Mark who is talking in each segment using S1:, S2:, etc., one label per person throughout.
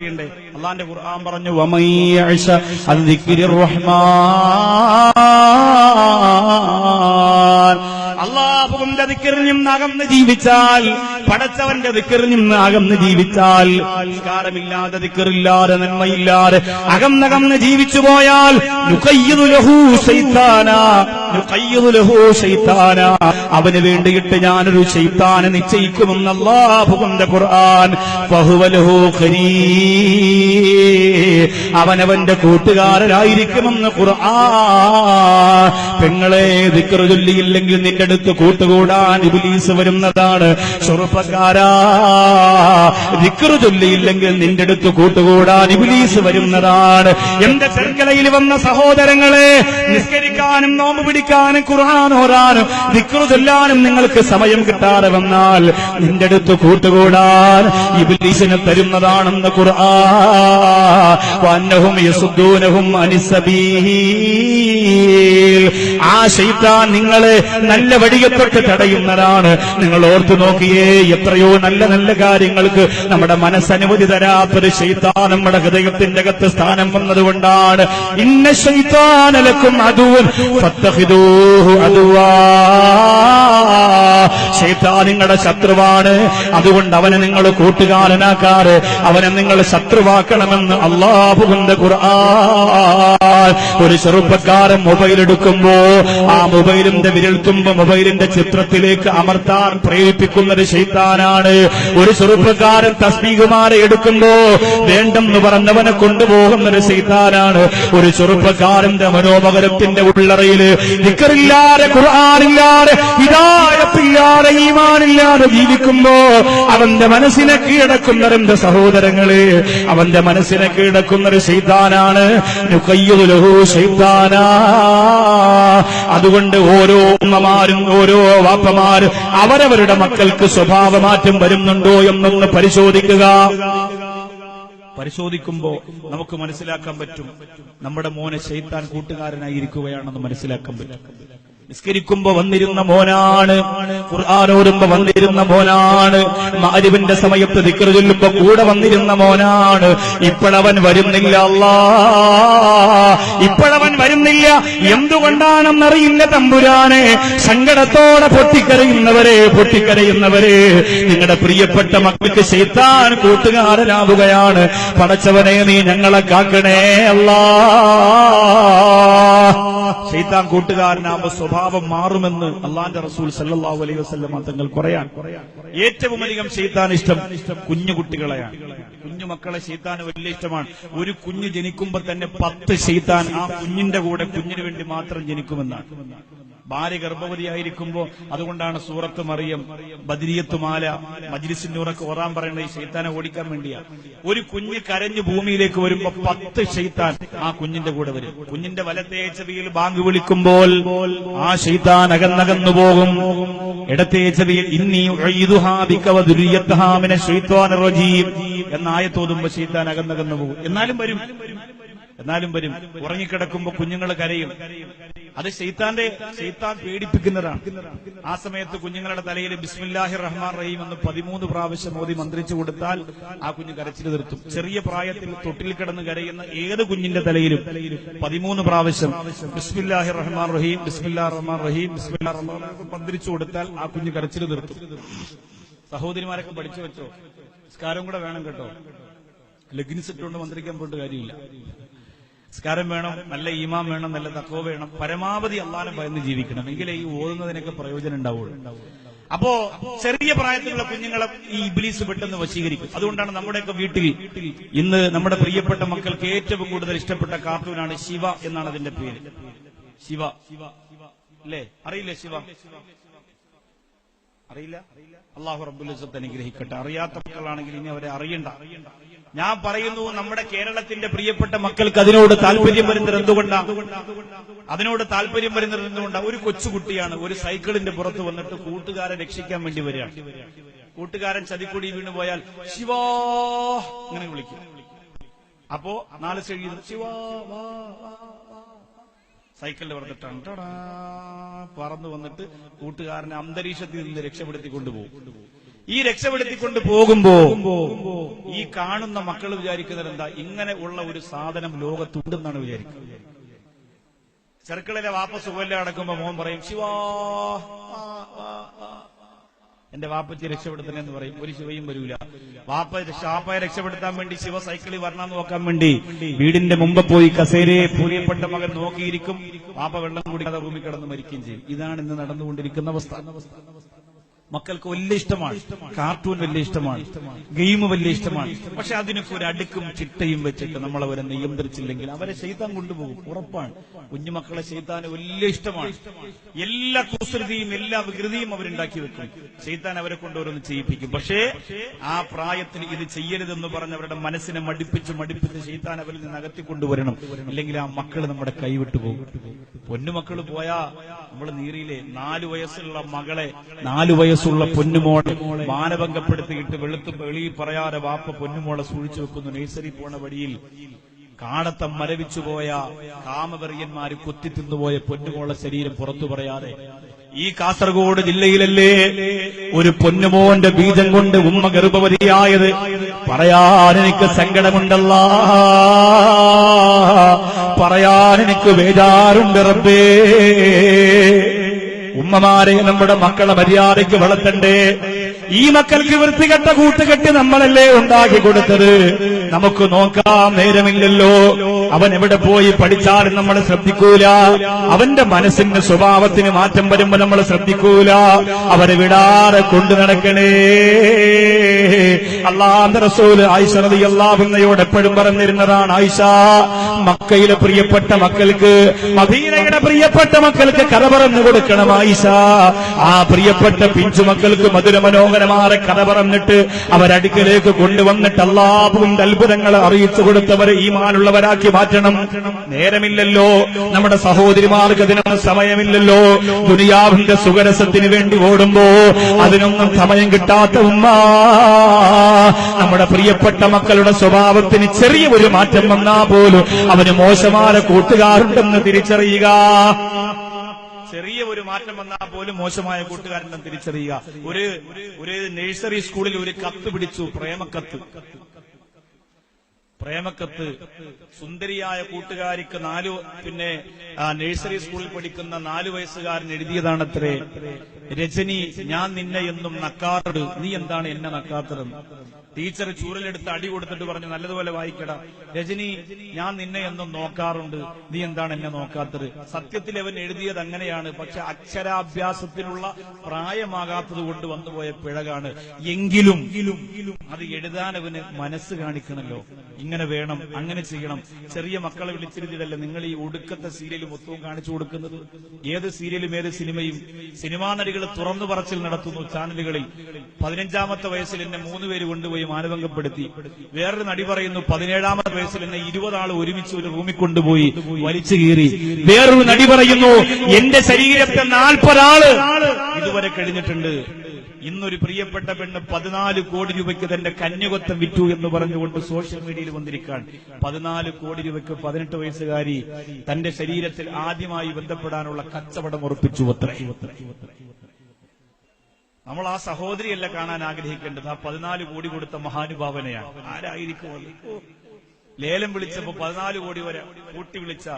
S1: എന്നറിയണ്ടേ? അള്ളാന്റെ ഖുർആൻ പറഞ്ഞു വമയ്യഅ്ശ അൻ ദിക്രിർ റഹ്മാൻ, അല്ലാഹുവിന്റെ ദിക്റിൽ നിന്ന് അകന്ന് ജീവിച്ചാൽ, പടച്ചവന്റെ ദിക്റിൽ നിന്ന് അകന്ന് ജീവിച്ചാൽ, സംസ്കാരമില്ലാതെ ദിക്റില്ലാതെ നന്മയില്ലാതെ അകന്നകന്ന് ജീവിച്ചു പോയാൽ നുഖയ്യിദു ലഹു ശൈത്താന, അവന് വേണ്ടിയിട്ട് ഞാനൊരു ശൈത്താനെ നിശ്ചയിക്കുമെന്ന് അല്ലാഹുവിന്റെ ഖുർആൻ. ഫഹുവ ലഹു ഖരീൻ, അവനവന്റെ കൂട്ടുകാരനായിരിക്കുമെന്ന് ഖുർആൻ. പെങ്ങളെ, ദിക്ർ ചൊല്ലിയില്ലെങ്കിൽ നിന്റെ അടുത്ത് കൂട്ടുകൂടാൻ ഇബ്ലീസ് വരുന്നതാണ്. ചെറുപ്പക്കാരാ, ദിക്ർ ചൊല്ലിയില്ലെങ്കിൽ നിന്റെ അടുത്ത് കൂട്ടുകൂടാൻ ഇബ്ലീസ് വരുന്നതാണ്. എന്റെ ചെർക്കലയിൽ വന്ന സഹോദരങ്ങളെ, നിസ്കരിക്കാനും നോമ്പ് പിടിക്കാനും ഖുർആൻ ഓതാനും ദിക്ർ ചൊല്ലാനും നിങ്ങൾക്ക് സമയം കിട്ടാതെ വന്നാൽ നിന്റെ അടുത്ത് കൂട്ടുകൂടാൻ ഇബ്ലീസിനെ തരുന്നതാണെന്ന് ഖുർആൻ. വഅന്നഹും യസുദ്ദൂനഹും അനിസ്സബീൽ, ആ ശൈത്താൻ നിങ്ങളെ നല്ല വഴിയെ തൊട്ട് തടയുന്നതാണ്. നിങ്ങൾ ഓർത്തു നോക്കിയേ, എത്രയോ നല്ല നല്ല കാര്യങ്ങൾക്ക് നമ്മുടെ മനസ്സനുമതി തരാത്തൊരു ശൈത്താൻ നമ്മുടെ ഹൃദയത്തിന്റെ അകത്ത് സ്ഥാനം വന്നതുകൊണ്ടാണ്. ഇന്ന ശൈത്താന ലക്കും അദുവ്വൻ ഫത്തഖിദൂഹു അദുവ്വാ, ശൈത്താൻ നിങ്ങളുടെ ശത്രുവാണ്, അതുകൊണ്ട് അവനെ നിങ്ങൾ കൂട്ടുകാരനാക്കാറ്, അവനെ നിങ്ങൾ ശത്രുവാക്കണമെന്ന് അല്ലാഹുവിന്റെ ഖുർആൻ. ഒരു ചെറുപ്പക്കാരൻ മൊബൈൽ എടുക്കുമ്പോ ആ മൊബൈലിന്റെ വിരൽത്തുമ്പ് മൊബൈലിന്റെ ചിത്രത്തിലേക്ക് അമർത്താൻ പ്രേരിപ്പിക്കുന്നത് ശൈത്താനാണ്. ഒരു ചെറുപ്പക്കാരൻ തസ്ബീഹുമാല എടുക്കുമ്പോ വേണ്ടെന്ന് പറഞ്ഞവനെ കൊണ്ടുപോകുന്നത് ശൈത്താനാണ്. ഒരു ചെറുപ്പക്കാരന്റെ മനോമകരത്തിന്റെ ഉള്ളറയില് ദിക്റില്ലാതെ, ഖുർആനില്ലാതെ, ഹിദായത്തില്ലാതെ, ഈമാനില്ലാതെ ജീവിക്കുമ്പോ അവന്റെ മനസ്സിനെ കീഴടക്കുന്നവന്റെ സഹോദരങ്ങളെ, അവന്റെ മനസ്സിനെ കീഴടക്കുന്നൊരു ശൈത്താനാണ്. നുഖയ്യിദു ലഹു ശൈത്താന. അതുകൊണ്ട് ഓരോ ഉമ്മമാരും ഓരോ വാപ്പമാരും അവരവരുടെ മക്കൾക്ക് സ്വഭാവമാറ്റം വരുന്നുണ്ടോ എന്നൊന്ന് പരിശോധിക്കുക. പരിശോധിക്കുമ്പോ നമുക്ക് മനസ്സിലാക്കാൻ പറ്റും നമ്മുടെ മോനെ ശൈത്താൻ കൂട്ടുകാരനായിരിക്കുകയാണെന്ന് മനസ്സിലാക്കാൻ പറ്റും. നിസ്കരിക്കുമ്പോ വന്നിരുന്ന മോനാണ്, ഖുർആൻ ഓതുമ്പോ വന്നിരുന്ന മോനാണ്, മഗ്‌രിബിന്റെ സമയത്ത് ദിക്ർ ചൊല്ലുമ്പോ കൂടെ വന്നിരുന്ന മോനാണ്. ഇപ്പോഴവൻ വരുന്നില്ല. ഇപ്പോഴവൻ വരുന്നില്ല. എന്തുകൊണ്ടാണെന്നറിയില്ല തമ്പുരാനെ. സങ്കടത്തോടെ പൊട്ടിക്കരയുന്നവരെ, നിങ്ങളുടെ പ്രിയപ്പെട്ട മക്കൾക്ക് ശൈത്താൻ കൂട്ടുകാരനാവുകയാണ്. പടച്ചവനെ, നീ ഞങ്ങളെ കാക്കണേ അല്ലാ. ശൈത്താൻ കൂട്ടുകാരനാകുമ്പോൾ സ്വഭാവം മാറുമെന്ന് അള്ളാന്റെ റസൂൽ സല്ലല്ലാഹു അലൈഹി വസല്ലം തങ്ങൾ പറയാൻ. ഏറ്റവും അധികം ശൈത്താൻ ഇഷ്ടം കുഞ്ഞുകുട്ടികളെയാണ്. കുഞ്ഞുമക്കളെ ശൈത്താന് വലിയ ഇഷ്ടമാണ്. ഒരു കുഞ്ഞ് ജനിക്കുമ്പോൾ തന്നെ 10 ശൈത്താൻ ആ കുഞ്ഞിന്റെ കൂടെ കുഞ്ഞിന് വേണ്ടി മാത്രം ജനിക്കുമെന്നാണ്. ഭാര്യ ഗർഭവതിയായിരിക്കുമ്പോ, അതുകൊണ്ടാണ് സൂറത്ത് മറിയം, ബദരിയത്തുമാല, മജ്ലിസിന്നൂറൊക്കെ ഓറാൻ പറയുന്നത് ഈ ശൈത്താനെ ഓടിക്കാൻ വേണ്ടിയാണ്. ഒരു കുഞ്ഞ് കരഞ്ഞു ഭൂമിയിലേക്ക് വരുമ്പോ 10 ശൈത്താൻ ആ കുഞ്ഞിന്റെ കൂടെ വരും. കുഞ്ഞിന്റെ വലത്തേ ചെവിയിൽ ബാങ്ക് വിളിക്കുമ്പോൾ ആ ശൈത്താൻ അകന്നകന്നു പോകും. ഇടത്തേ ചെവിയിൽ ഇന്നി ഉഈദുഹാ ബിക വദുരിയതഹാ മിനശ് ശൈത്വാനിർ റജീം എന്ന ആയത്തോതുമ്പോ ശൈത്താൻ അകന്നകന്നു പോകും. എന്നാലും വരും. ഉറങ്ങിക്കിടക്കുമ്പോ കുഞ്ഞുങ്ങൾ കരയും. അത് ശൈത്താൻ പേടിപ്പിക്കുന്നതാണ്. ആ സമയത്ത് കുഞ്ഞുങ്ങളുടെ തലയിൽ ബിസ്മില്ലാഹിർ റഹ്മാൻ റഹീം എന്ന് 13 പ്രാവശ്യം ഓതി മന്ത്രിച്ചു കൊടുത്താൽ ആ കുഞ്ഞ് കരച്ചിൽ നിർത്തും. ചെറിയ പ്രായത്തിൽ തൊട്ടിൽ കിടന്ന് കരയുന്ന ഏത് കുഞ്ഞിന്റെ തലയിലും 13 പ്രാവശ്യം ബിസ്മില്ലാഹിർ റഹ്മാൻ റഹീം, ബിസ്മില്ലാഹിർ റഹ്മാൻ റഹീം, ബിസ്മില്ലാഹിർ റഹ്മാൻ റഹീം മന്ത്രിച്ചു കൊടുത്താൽ ആ കുഞ്ഞ് കരച്ചിൽ നിർത്തും. സഹോദരിമാരൊക്കെ പഠിച്ചു വെച്ചോ, നിസ്കാരം കൂടെ വേണം കേട്ടോ. ലെഗിൻസ് ഇട്ടുകൊണ്ട് മന്ത്രിക്കാൻ പോയിട്ട് കാര്യമില്ല. നിസ്കാരം വേണം, നല്ല ഈമാൻ വേണം, നല്ല തഖ്വ വേണം, പരമാവധി അല്ലാഹനെ ഭയന്ന് ജീവിക്കണം. എങ്കിലേ ഈ ഓതുന്നതിനൊക്കെ പ്രയോജനം ഉണ്ടാവുള്ളൂ. അപ്പോ ചെറിയ പ്രായത്തിലുള്ള കുഞ്ഞുങ്ങളെ ഈ ഇബ്ലീസ് പെട്ടെന്ന് വശീകരിക്കും. അതുകൊണ്ടാണ് നമ്മുടെയൊക്കെ വീട്ടിൽ ഇന്ന് നമ്മുടെ പ്രിയപ്പെട്ട മക്കൾക്ക് ഏറ്റവും കൂടുതൽ ഇഷ്ടപ്പെട്ട കാർട്ടൂനാണ് ശിവ എന്നാണ് അതിന്റെ പേര്. ശിവ അല്ലേ? അറിയില്ലേ ശിവ? അറിയില്ല? അല്ലാഹു റബ്ബുൽ ഇസ്സത്ത് അനുഗ്രഹിക്കട്ടെ. അറിയാത്ത മക്കളാണെങ്കിൽ ഇനി അവരെ അറിയണ്ട. ഞാൻ പറയുന്നു, നമ്മുടെ കേരളത്തിന്റെ പ്രിയപ്പെട്ട മക്കൾക്ക് അതിനോട് താല്പര്യം വരുന്നത് എന്തുകൊണ്ടാണ്? ഒരു കൊച്ചുകുട്ടിയാണ് ഒരു സൈക്കിളിന്റെ പുറത്ത് വന്നിട്ട് കൂട്ടുകാരെ രക്ഷിക്കാൻ വേണ്ടി വരികയാണ്. കൂട്ടുകാരൻ ചതിക്കുടി വീണുപോയാൽ ശിവാ ഇങ്ങനെ വിളിക്കും. അപ്പോ 4 സൈഡിൽ ശിവാ സൈക്കിളിന്റെ പുറത്തിട്ടാണ് പറന്നു വന്നിട്ട് കൂട്ടുകാരനെ അന്തരീക്ഷത്തിൽ നിന്ന് രക്ഷപ്പെടുത്തി കൊണ്ടുപോകും. ഈ രക്ഷപ്പെടുത്തിക്കൊണ്ട് പോകുമ്പോ ഈ കാണുന്ന മക്കൾ വിചാരിക്കുന്നത് എന്താ, ഇങ്ങനെ ഉള്ള ഒരു സാധനം ലോകത്തുണ്ടെന്നാണ് വിചാരിക്കുന്നത്. ചെറുക്കളിലെ വാപ്പ സുഖല്ല അടക്കുമ്പോ മോൻ പറയും, ശിവാ എന്റെ വാപ്പച്ചി രക്ഷപ്പെടുത്തണെന്ന് പറയും. ഒരു ശിവയും വരൂല. വാപ്പയെ രക്ഷപ്പെടുത്താൻ വേണ്ടി ശിവ സൈക്കിളിൽ വരണമെന്ന് നോക്കാൻ വേണ്ടി വീടിന്റെ മുമ്പ് പോയി കസേരയെ പ്രിയപ്പെട്ട മകൻ നോക്കിയിരിക്കും. വാപ്പ വെള്ളം കുടിക്കാതെ റൂമിൽ കിടന്ന് മരിക്കുകയും ചെയ്യും. ഇതാണ് ഇന്ന് നടന്നുകൊണ്ടിരിക്കുന്ന അവസ്ഥ. മക്കൾക്ക് വലിയ ഇഷ്ടമാണ്, കാർട്ടൂൺ വലിയ ഇഷ്ടമാണ്, ഗെയിം വലിയ ഇഷ്ടമാണ്. പക്ഷെ അതിനൊക്കെ ഒരു അടുക്കും ചിട്ടയും വെച്ചിട്ട് നമ്മൾ അവരെ നിയന്ത്രിച്ചില്ലെങ്കിൽ അവരെ ശൈത്താൻ കൊണ്ടുപോകും, ഉറപ്പാണ്. കുഞ്ഞുമക്കളെ ശൈത്താന് വലിയ ഇഷ്ടമാണ്. എല്ലാ കുസൃതിയും എല്ലാ വികൃതിയും അവരുണ്ടാക്കി വെക്കും. ശൈത്താൻ അവരെ കൊണ്ട് ഓരോന്ന് ചെയ്യിപ്പിക്കും. പക്ഷേ ആ പ്രായത്തിൽ ഇത് ചെയ്യരുതെന്ന് പറഞ്ഞ് അവരുടെ മനസ്സിനെ മടിപ്പിച്ച് ശൈത്താൻ അവരിൽ നിന്ന് അകത്തിക്കൊണ്ടുവരണം. അല്ലെങ്കിൽ ആ മക്കൾ നമ്മുടെ കൈവിട്ടു പോകും. പൊന്നുമക്കൾ പോയാ നമ്മൾ നീറിയിലെ 4 വയസ്സുള്ള മകളെ 4 വയസ്സുള്ള പൊന്നുമോളെ മാനഭംഗപ്പെടുത്തിയിട്ട് വെളിയിൽ പറയാതെ വാപ്പ പൊന്നുമോളെ സൂക്ഷിച്ചു വെക്കുന്നു. നഴ്സറി പോണ വഴിയിൽ കാണത്തം മരവിച്ചുപോയ കാമവെറിയന്മാര് കുത്തിത്തിന്നുപോയ പൊന്നുമോളെ ശരീരം പുറത്തു പറയാതെ. ഈ കാസർഗോഡ് ജില്ലയിലല്ലേ ഒരു പൊന്നുമോന്റെ ബീജം കൊണ്ട് ഉമ്മ ഗർഭവതിയായത്. പറയാൻ എനിക്ക് സങ്കടമുണ്ടല്ലാ, പറയാൻ എനിക്ക് ബേജാറുണ്ട് റബ്ബേ. ഉമ്മമാരെ, നമ്മുടെ മക്കളെ മര്യാദയ്ക്ക് വളർത്തണ്ടേ. ഈ മക്കൾക്ക് വൃത്തികെട്ട കൂട്ടുകെട്ടി നമ്മളല്ലേ ഉണ്ടാക്കി കൊടുത്തത്. നമുക്ക് നോക്കാം നേരമില്ലല്ലോ. അവൻ എവിടെ പോയി പഠിച്ചാലും നമ്മൾ ശ്രദ്ധിക്കൂല. അവന്റെ മനസ്സിന്റെ സ്വഭാവത്തിന് മാറ്റം വരുമ്പോ നമ്മൾ ശ്രദ്ധിക്കൂല. അവരെ വിടാതെ കൊണ്ടു നടക്കണേ. അല്ലാഹുവിന്റെ റസൂൽ ആയിഷ റളിയല്ലാഹു അൻഹയോട് എപ്പോഴും പറഞ്ഞിരുന്നതാണ്, ആയിഷ, മക്കയിലെ പ്രിയപ്പെട്ട മക്കൾക്ക്, മദീനയുടെ പ്രിയപ്പെട്ട മക്കൾക്ക് കഥ പറഞ്ഞു കൊടുക്കണം ആയിഷ. ആ പ്രിയപ്പെട്ട പിഞ്ചുമക്കൾക്ക് മധുരമനോഹരമായ കഥ പറഞ്ഞിട്ട് അവരടുക്കലേക്ക് കൊണ്ടുവന്നിട്ട് അല്ലാഹുവിന്റെ അത്ഭുതങ്ങൾ അറിയിച്ചു കൊടുത്തവരെ ഈമാനുള്ളവരാക്കി മാറ്റണം. നേരമില്ലല്ലോ. നമ്മുടെ സഹോദരിമാർക്ക് അതിനൊന്നും സമയമില്ലല്ലോ. ദുനിയാവിന്റെ സുഖരസത്തിന് വേണ്ടി ഓടുമ്പോ അതിനൊന്നും സമയം കിട്ടാത്ത ഉമ്മ, നമ്മുടെ പ്രിയപ്പെട്ട മക്കളുടെ സ്വഭാവത്തിന് ചെറിയ ഒരു മാറ്റം വന്നാ പോലും അവന് മോശമായ കൂട്ടുകാരുണ്ടെന്ന് തിരിച്ചറിയുക. ചെറിയ ഒരു മാറ്റം വന്നാൽ പോലും മോശമായ കൂട്ടുകാരുണ്ടെന്ന് തിരിച്ചറിയുക. ഒരു നഴ്സറി സ്കൂളിൽ ഒരു കത്ത് പിടിച്ചു, പ്രേമക്കത്ത്. സുന്ദരിയായ കൂട്ടുകാരിക്ക് നഴ്സറി സ്കൂളിൽ പഠിക്കുന്ന 4 വയസ്സുകാരൻ എഴുതിയതാണത്രേ. രജനി, ഞാൻ നിന്നെ എന്നും നക്കാറുണ്ട്, നീ എന്താണ് എന്നെ നക്കാത്തതെന്ന്. ടീച്ചർ ചൂരലെടുത്ത് അടി കൊടുത്തിട്ട് പറഞ്ഞു, നല്ലതുപോലെ വായിക്കടാ. രജനി, ഞാൻ നിന്നെ എന്നും നോക്കാറുണ്ട്, നീ എന്താണ് എന്നെ നോക്കാത്തത്. സത്യത്തിൽ അവൻ എഴുതിയത് അങ്ങനെയാണ്. പക്ഷെ അക്ഷരാഭ്യാസത്തിനുള്ള പ്രായമാകാത്തത് കൊണ്ട് വന്നുപോയ പിഴകാണ്. എങ്കിലും അത് എഴുതാൻ അവന് മനസ്സ് കാണിക്കണല്ലോ. ഇങ്ങനെ വേണം, അങ്ങനെ ചെയ്യണം. ചെറിയ മക്കളെ വിളിച്ചിരുത്തിയതല്ല നിങ്ങൾ ഈ ഒടുക്കത്തെ സീരിയലും മൊത്തവും കാണിച്ചു കൊടുക്കുന്നത്. ഏത് സീരിയലും ഏത് സിനിമയും സിനിമാ നടികൾ തുറന്നു പറച്ചിൽ നടത്തുന്നു ചാനലുകളിൽ. 15ാമത്തെ വയസ്സിൽ എന്നെ 3 പേര് കൊണ്ടുപോയി മാനഭംഗപ്പെടുത്തി. വേറൊരു നടി പറയുന്നു 17ാമത്തെ വയസ്സിൽ എന്നെ 20 ആൾ ഒരുമിച്ച് ഒരു റൂമിൽ കൊണ്ടുപോയി വലിച്ചു കീറി. വേറൊരു നടി പറയുന്നു എന്റെ ശരീരത്തെ 40 ആള് ഇതുവരെ കഴിഞ്ഞിട്ടുണ്ട്. ഇന്നൊരു പ്രിയപ്പെട്ട പെണ്ണ് 14 കോടി രൂപയ്ക്ക് തന്റെ കന്യകത്വം വിറ്റു എന്ന് പറഞ്ഞുകൊണ്ട് സോഷ്യൽ മീഡിയയിൽ വന്നിരിക്കാൻ. 14 കോടി രൂപയ്ക്ക് 18 വയസ്സുകാരി തന്റെ ശരീരത്തിൽ ആദ്യമായി ബന്ധപ്പെടാനുള്ള കച്ചവടം ഉറപ്പിച്ചു അത്രേ. നമ്മൾ ആ സഹോദരിയല്ല കാണാൻ ആഗ്രഹിക്കേണ്ടത്, ആ 14 കോടി കൊടുത്ത മഹാനുഭാവനയാണ്. ആരായിരിക്കും ലേലം വിളിച്ചപ്പോ 14 കോടി വരെ കൂട്ടി വിളിച്ച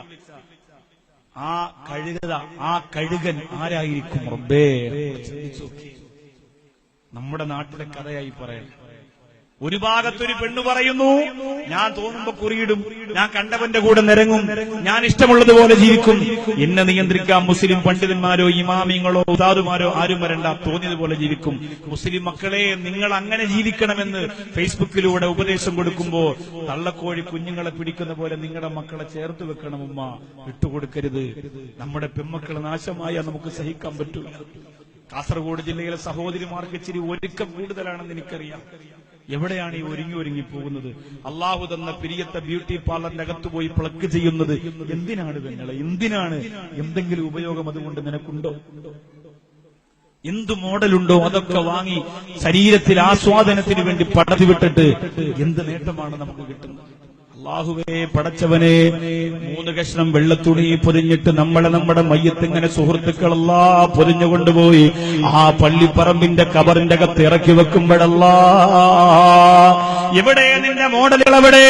S1: ആ കഴുകൻ ആരായിരിക്കും റബ്ബേ? നമ്മുടെ നാട്ടിലെ കഥയായി പറയാം. ഒരു ഭാഗത്തൊരു പെണ്ണ് പറയുന്നു, ഞാൻ തോന്നുമ്പോ കുറിയിടും, ഞാൻ കണ്ടവന്റെ കൂടെ നിരങ്ങും, ഞാൻ ഇഷ്ടമുള്ളതുപോലെ ജീവിക്കും, എന്നെ നിയന്ത്രിക്കാം മുസ്ലിം പണ്ഡിതന്മാരോ ഇമാമിങ്ങളോ ഉദാദുമാരോ ആരും വരണ്ട, തോന്നിയതുപോലെ ജീവിക്കും. മുസ്ലിം മക്കളെ, നിങ്ങൾ അങ്ങനെ ജീവിക്കണമെന്ന് ഫേസ്ബുക്കിലൂടെ ഉപദേശം കൊടുക്കുമ്പോ തള്ളക്കോഴി കുഞ്ഞുങ്ങളെ പിടിക്കുന്ന പോലെ നിങ്ങളുടെ മക്കളെ ചേർത്ത് വെക്കണം ഉമ്മ, വിട്ടുകൊടുക്കരുത്. നമ്മുടെ പെൺമക്കൾ നാശമായ നമുക്ക് സഹിക്കാൻ പറ്റൂല. കാസർഗോഡ് ജില്ലയിലെ സഹോദരിമാർക്ക് ഇച്ചിരി ഒരുക്കം കൂടുതലാണെന്ന് എനിക്കറിയാം. എവിടെയാണ് ഈ ഒരുങ്ങി പോകുന്നത്? അള്ളാഹു തന്ന പിരിയത്തെ ബ്യൂട്ടി പാർലറിന്റെ അകത്തുപോയി പ്ലഗ് ചെയ്യുന്നത് എന്തിനാണ് പെങ്ങളെ? എന്തിനാണ്? എന്തെങ്കിലും ഉപയോഗം അതുകൊണ്ട് നിനക്കുണ്ടോ? എന്ത് മോഡലുണ്ടോ അതൊക്കെ വാങ്ങി ശരീരത്തിൽ ആസ്വാദനത്തിന് വേണ്ടി പടർത്തി വിട്ടിട്ട് എന്ത് നേട്ടമാണ് നമുക്ക് കിട്ടുന്നത്? അല്ലാഹുവേ പടച്ചവനെ, 3 കഷ്ണം വെള്ളത്തുണി പൊതിഞ്ഞിട്ട് നമ്മുടെ മയ്യത്ത് ഇങ്ങനെ സുഹൃത്തുക്കളല്ലാ പൊതിഞ്ഞു കൊണ്ടുപോയി ആ പള്ളിപ്പറമ്പിന്റെ കബറിന്റെ അകത്ത് ഇറക്കി വെക്കുമ്പോഴല്ലാ, എവിടെ നിന്റെ മോഡലുകൾ, എവിടെ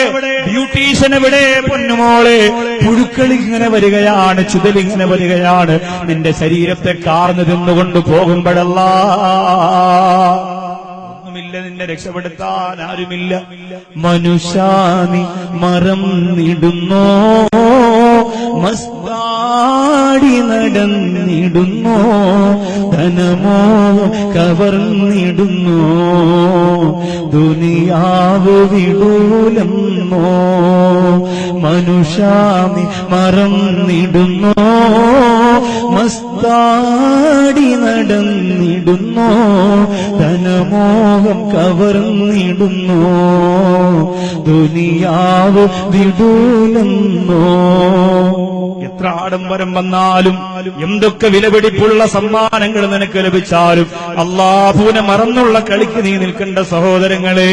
S1: ബ്യൂട്ടീഷ്യൻ, എവിടെ പൊന്നുമോളെ? പുഴുക്കൾ ഇങ്ങനെ വരികയാണ്, ചുതലിങ്ങനെ വരികയാണ്, നിന്റെ ശരീരത്തെ കാർന്നു തിന്നുകൊണ്ട് പോകുമ്പോഴല്ലാ, നിന്നെ രക്ഷപ്പെടുത്താൻ ആരുമില്ല. മനുഷ്യാനി മറന്നിടുന്നോ, മസ്താടി നടന്നിടുന്നോ, ധനമോ കവർന്നിടുന്നോ, ദുനിയാവ് വിടൂലെന്നോ. മനുഷ്യാനി മറന്നിടുന്നോ, മസ്താടി നടന്നിടുന്നോ, ധനമോഹം കവർന്നിടുന്നോ, ദുനിയാവ് വിടൂലെന്നോ. എത്ര ആഡംബരം വന്നാലും, എന്തൊക്കെ വിലപിടിപ്പുള്ള സമ്മാനങ്ങൾ നിനക്ക് ലഭിച്ചാലും, അല്ലാഹുവിനെ മറന്നുള്ള കളിക്ക് നീ നിൽക്കേണ്ട സഹോദരങ്ങളെ.